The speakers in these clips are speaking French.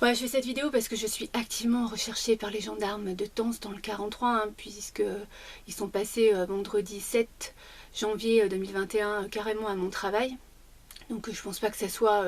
Voilà, je fais cette vidéo parce que je suis activement recherchée par les gendarmes de Tence dans le 43, puisqu'ils sont passés vendredi 7 janvier 2021 carrément à mon travail. Donc je pense pas que ça soit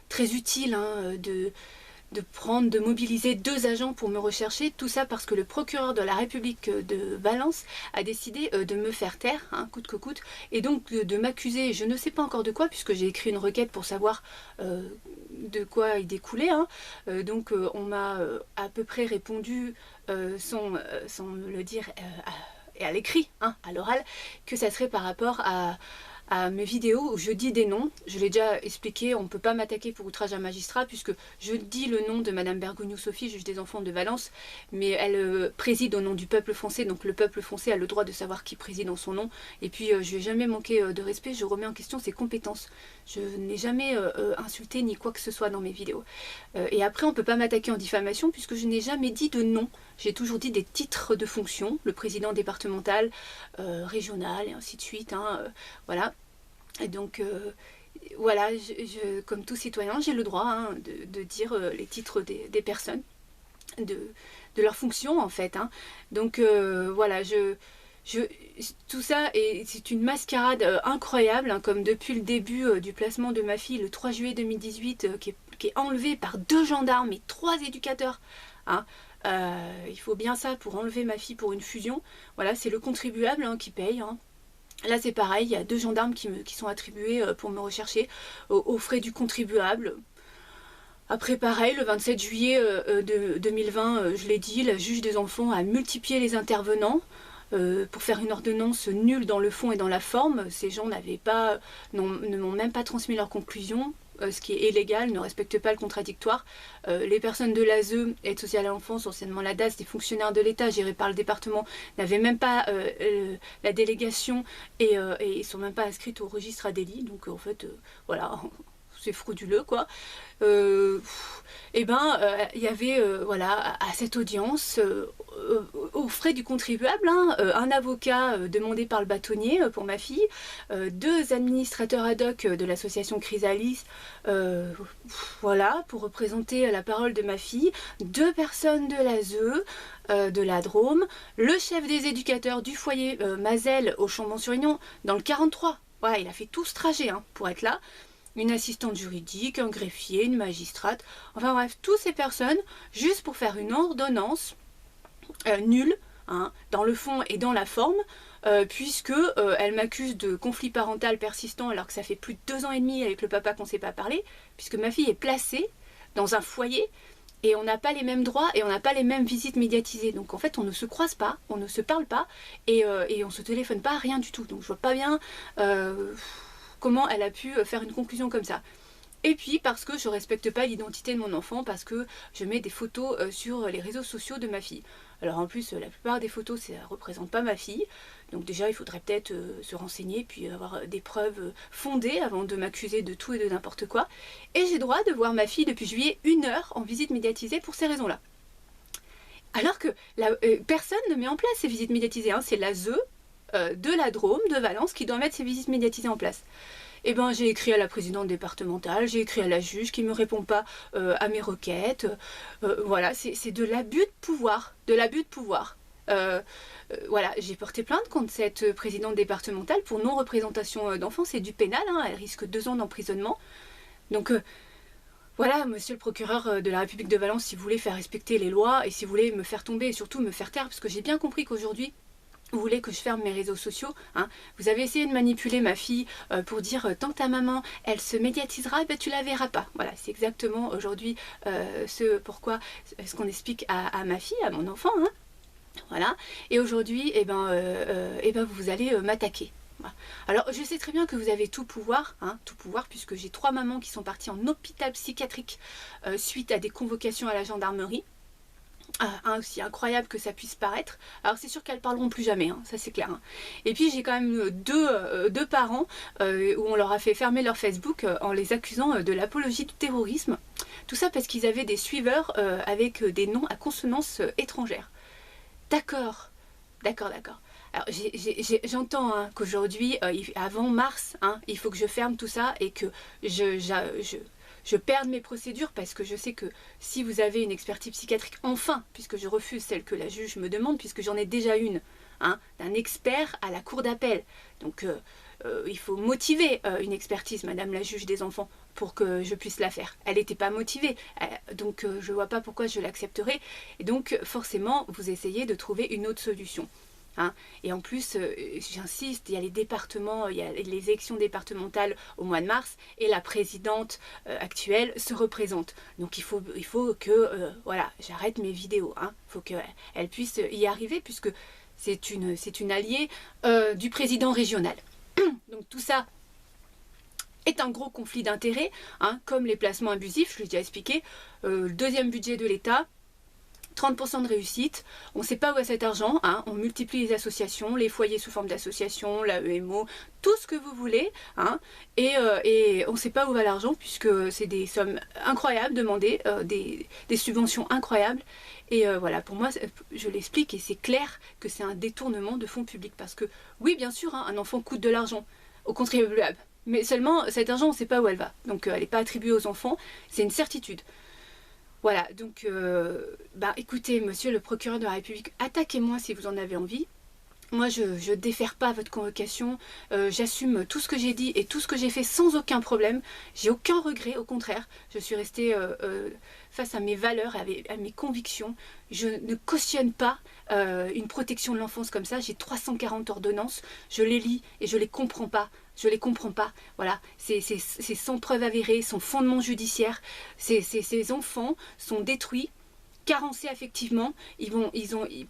très utile de mobiliser 2 agents pour me rechercher, tout ça parce que le procureur de la République de Valence a décidé de me faire taire, coûte que coûte, et donc de m'accuser, je ne sais pas encore de quoi, puisque j'ai écrit une requête pour savoir de quoi il découlait, on m'a à peu près répondu sans me le dire à l'écrit, à l'oral, que ça serait par rapport à mes vidéos où je dis des noms. Je l'ai déjà expliqué, on ne peut pas m'attaquer pour outrage à magistrat puisque je dis le nom de Madame Bergogneau-Sophie, juge des enfants de Valence, mais elle préside au nom du peuple français, donc le peuple français a le droit de savoir qui préside en son nom. Et puis je n'ai jamais manqué de respect, je remets en question ses compétences. Je n'ai jamais insulté ni quoi que ce soit dans mes vidéos. Et après on ne peut pas m'attaquer en diffamation puisque je n'ai jamais dit de nom. J'ai toujours dit des titres de fonction, le président départemental, régional et ainsi de suite, voilà. Et donc voilà, comme tout citoyen, j'ai le droit de dire les titres des personnes, de leur fonction en fait. Donc voilà, tout ça, c'est une mascarade incroyable, comme depuis le début du placement de ma fille le 3 juillet 2018, qui est enlevée par 2 gendarmes et 3 éducateurs. Il faut bien ça pour enlever ma fille pour une fusion. Voilà, c'est le contribuable qui paye. Là c'est pareil, il y a 2 gendarmes qui sont attribués pour me rechercher aux frais du contribuable. Après pareil, le 27 juillet 2020, je l'ai dit, la juge des enfants a multiplié les intervenants pour faire une ordonnance nulle dans le fond et dans la forme. Ces gens ne m'ont même pas transmis leurs conclusions. Ce qui est illégal, ne respecte pas le contradictoire. Les personnes de l'ASE, Aide sociale à l'enfance, anciennement la DAS, des fonctionnaires de l'État gérés par le département, n'avaient même pas la délégation et ils ne sont même pas inscrits au registre à délit. Donc en fait, voilà, c'est frauduleux quoi. Il y avait voilà, à cette audience, aux frais du contribuable, un avocat demandé par le bâtonnier pour ma fille, 2 administrateurs ad hoc de l'association Chrysalis, voilà, pour représenter la parole de ma fille, 2 personnes de l'ASE, de la Drôme, le chef des éducateurs du foyer Mazel au Chambon-sur-Lignon dans le 43. Voilà, il a fait tout ce trajet pour être là. Une assistante juridique, un greffier, une magistrate, enfin bref, toutes ces personnes, juste pour faire une ordonnance nulle, dans le fond et dans la forme, puisque elle m'accuse de conflit parental persistant alors que ça fait plus de 2 ans et demi avec le papa qu'on ne s'est pas parlé, puisque ma fille est placée dans un foyer et on n'a pas les mêmes droits et on n'a pas les mêmes visites médiatisées. Donc en fait on ne se croise pas, on ne se parle pas et on se téléphone pas, rien du tout. Donc je vois pas bien comment elle a pu faire une conclusion comme ça. Et puis parce que je respecte pas l'identité de mon enfant, parce que je mets des photos sur les réseaux sociaux de ma fille. Alors en plus la plupart des photos ça représente pas ma fille, donc déjà il faudrait peut-être se renseigner puis avoir des preuves fondées avant de m'accuser de tout et de n'importe quoi. Et j'ai droit de voir ma fille depuis juillet 1 heure en visite médiatisée pour ces raisons-là. Alors que personne ne met en place ces visites médiatisées, c'est l'ASE de la Drôme, de Valence, qui doit mettre ces visites médiatisées en place. Eh ben, j'ai écrit à la présidente départementale, j'ai écrit à la juge qui ne me répond pas à mes requêtes. Voilà, c'est de l'abus de pouvoir. De l'abus de pouvoir. Voilà, j'ai porté plainte contre cette présidente départementale pour non-représentation d'enfants. C'est du pénal, elle risque 2 ans d'emprisonnement. Donc voilà, monsieur le procureur de la République de Valence, si vous voulez faire respecter les lois et si vous voulez me faire tomber et surtout me faire taire, parce que j'ai bien compris qu'aujourd'hui, vous voulez que je ferme mes réseaux sociaux, Vous avez essayé de manipuler ma fille pour dire tant que ta maman elle se médiatisera, tu la verras pas. Voilà, c'est exactement aujourd'hui ce qu'on explique à ma fille, à mon enfant, Voilà. Et aujourd'hui, vous allez m'attaquer. Voilà. Alors je sais très bien que vous avez tout pouvoir, puisque j'ai 3 mamans qui sont parties en hôpital psychiatrique suite à des convocations à la gendarmerie. Aussi incroyable que ça puisse paraître. Alors c'est sûr qu'elles parleront plus jamais, ça c'est clair. Et puis j'ai quand même deux parents où on leur a fait fermer leur Facebook en les accusant de l'apologie du terrorisme. Tout ça parce qu'ils avaient des suiveurs avec des noms à consonance étrangère. D'accord. Alors j'entends qu'aujourd'hui, avant mars, il faut que je ferme tout ça et que je je perde mes procédures parce que je sais que si vous avez une expertise psychiatrique, enfin, puisque je refuse celle que la juge me demande, puisque j'en ai déjà une, hein, d'un expert à la cour d'appel. Donc il faut motiver une expertise, madame la juge des enfants, pour que je puisse la faire. Elle n'était pas motivée, donc je ne vois pas pourquoi je l'accepterais. Et donc forcément, vous essayez de trouver une autre solution. Hein. Et en plus, j'insiste, il y a les départements, il y a les élections départementales au mois de mars, et la présidente actuelle se représente. Donc il faut que voilà, j'arrête mes vidéos. Il faut qu'elle puisse y arriver, puisque c'est une alliée du président régional. Donc tout ça est un gros conflit d'intérêts, hein, comme les placements abusifs, je l'ai déjà expliqué. Le deuxième budget de l'État, 30% de réussite, on ne sait pas où est cet argent, hein, on multiplie les associations, les foyers sous forme d'associations, la EMO, tout ce que vous voulez, hein, et on ne sait pas où va l'argent, puisque c'est des sommes incroyables demandées, des subventions incroyables, et voilà, pour moi, je l'explique, et c'est clair que c'est un détournement de fonds publics, parce que oui, bien sûr, hein, un enfant coûte de l'argent aux contribuables, mais seulement cet argent, on ne sait pas où elle va, donc elle n'est pas attribuée aux enfants, c'est une certitude. Voilà, donc, écoutez, monsieur le procureur de la République, attaquez-moi si vous en avez envie. Moi, je ne défère pas votre convocation, j'assume tout ce que j'ai dit et tout ce que j'ai fait sans aucun problème. J'ai aucun regret, au contraire. Je suis restée face à mes valeurs, à mes convictions. Je ne cautionne pas une protection de l'enfance comme ça. J'ai 340 ordonnances, je les lis et je les comprends pas. Je les comprends pas. Voilà, c'est sans preuve avérée, sans fondement judiciaire. Ces enfants sont détruits, carencés affectivement.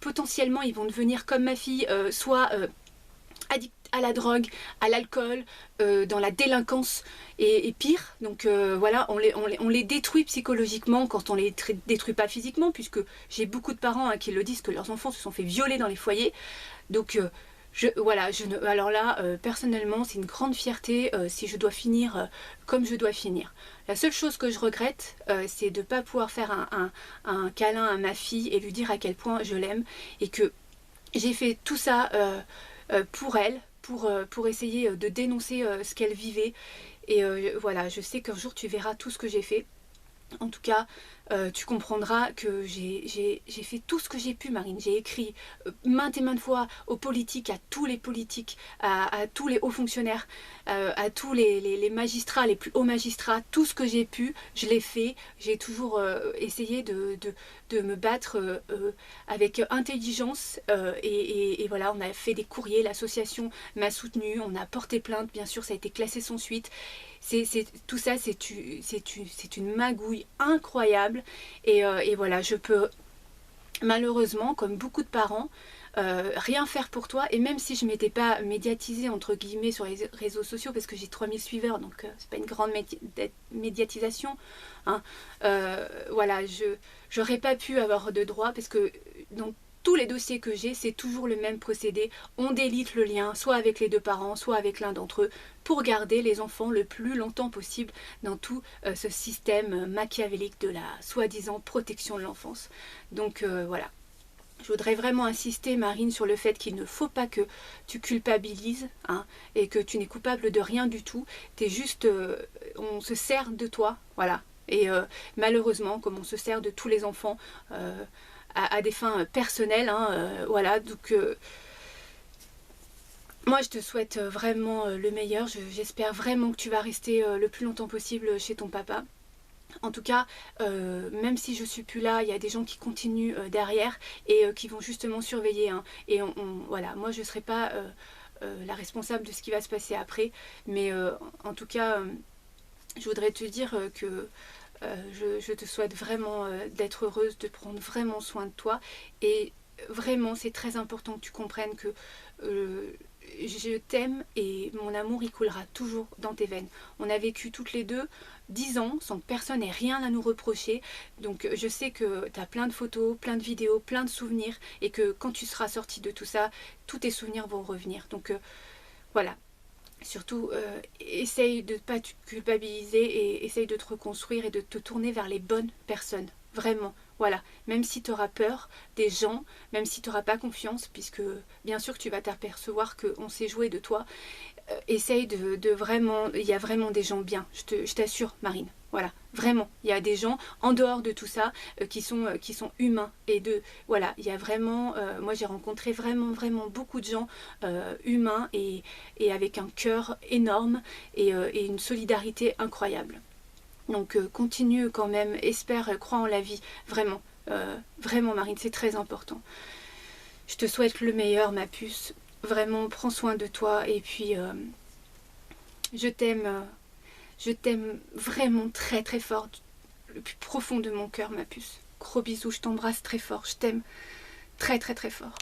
Potentiellement, ils vont devenir comme ma fille, soit addicts à la drogue, à l'alcool, dans la délinquance et pire. Donc voilà, on les détruit psychologiquement quand on les détruit pas physiquement, puisque j'ai beaucoup de parents qui le disent que leurs enfants se sont fait violer dans les foyers. Donc alors là, personnellement, c'est une grande fierté si je dois finir comme je dois finir. La seule chose que je regrette, c'est de ne pas pouvoir faire un câlin à ma fille et lui dire à quel point je l'aime, et que j'ai fait tout ça pour elle, pour essayer de dénoncer ce qu'elle vivait. Et voilà, je sais qu'un jour tu verras tout ce que j'ai fait. En tout cas, tu comprendras que j'ai fait tout ce que j'ai pu, Marine. J'ai écrit maintes et maintes fois aux politiques, à tous les politiques, à tous les hauts fonctionnaires, à tous les magistrats, les plus hauts magistrats. Tout ce que j'ai pu, je l'ai fait. J'ai toujours essayé de me battre avec intelligence. Et voilà, on a fait des courriers, l'association m'a soutenue, on a porté plainte, bien sûr, ça a été classé sans suite. Tout ça, c'est une magouille incroyable. Et voilà, je peux malheureusement, comme beaucoup de parents, rien faire pour toi. Et même si je ne m'étais pas médiatisée, entre guillemets, sur les réseaux sociaux, parce que j'ai 3000 suiveurs, donc c'est pas une grande médiatisation, hein, voilà, j'aurais pas pu avoir de droit, parce que dans tous les dossiers que j'ai, c'est toujours le même procédé. On délite le lien, soit avec les deux parents, soit avec l'un d'entre eux, pour garder les enfants le plus longtemps possible dans tout ce système machiavélique de la soi-disant protection de l'enfance. Donc voilà. Je voudrais vraiment insister, Marine, sur le fait qu'il ne faut pas que tu culpabilises, hein, et que tu n'es coupable de rien du tout. T'es juste, on se sert de toi, voilà. Et malheureusement, comme on se sert de tous les enfants à des fins personnelles, hein, voilà. Donc moi, je te souhaite vraiment le meilleur. J'espère vraiment que tu vas rester le plus longtemps possible chez ton papa. En tout cas, même si je suis plus là, il y a des gens qui continuent derrière et qui vont justement surveiller. Hein. Et voilà, moi je ne serai pas la responsable de ce qui va se passer après. Mais en tout cas, je voudrais te dire que je te souhaite vraiment d'être heureuse, de prendre vraiment soin de toi. Et vraiment, c'est très important que tu comprennes que je t'aime et mon amour il coulera toujours dans tes veines. On a vécu toutes les deux 10 ans sans que personne n'ait rien à nous reprocher. Donc je sais que tu as plein de photos, plein de vidéos, plein de souvenirs, et que quand tu seras sortie de tout ça, tous tes souvenirs vont revenir. Donc voilà. Surtout, essaye de ne pas te culpabiliser et essaye de te reconstruire et de te tourner vers les bonnes personnes. Vraiment. Voilà, même si tu auras peur des gens, même si tu n'auras pas confiance, puisque bien sûr que tu vas t'apercevoir qu'on s'est joué de toi, essaye de vraiment, il y a vraiment des gens bien, je t'assure Marine, voilà, vraiment, il y a des gens en dehors de tout ça qui sont humains, et voilà, il y a vraiment, moi j'ai rencontré vraiment beaucoup de gens humains et avec un cœur énorme et une solidarité incroyable. Donc continue quand même, espère, crois en la vie, vraiment, vraiment Marine, c'est très important. Je te souhaite le meilleur ma puce, vraiment prends soin de toi et puis je t'aime vraiment très fort, le plus profond de mon cœur ma puce. Gros bisous, je t'embrasse très fort, je t'aime très fort.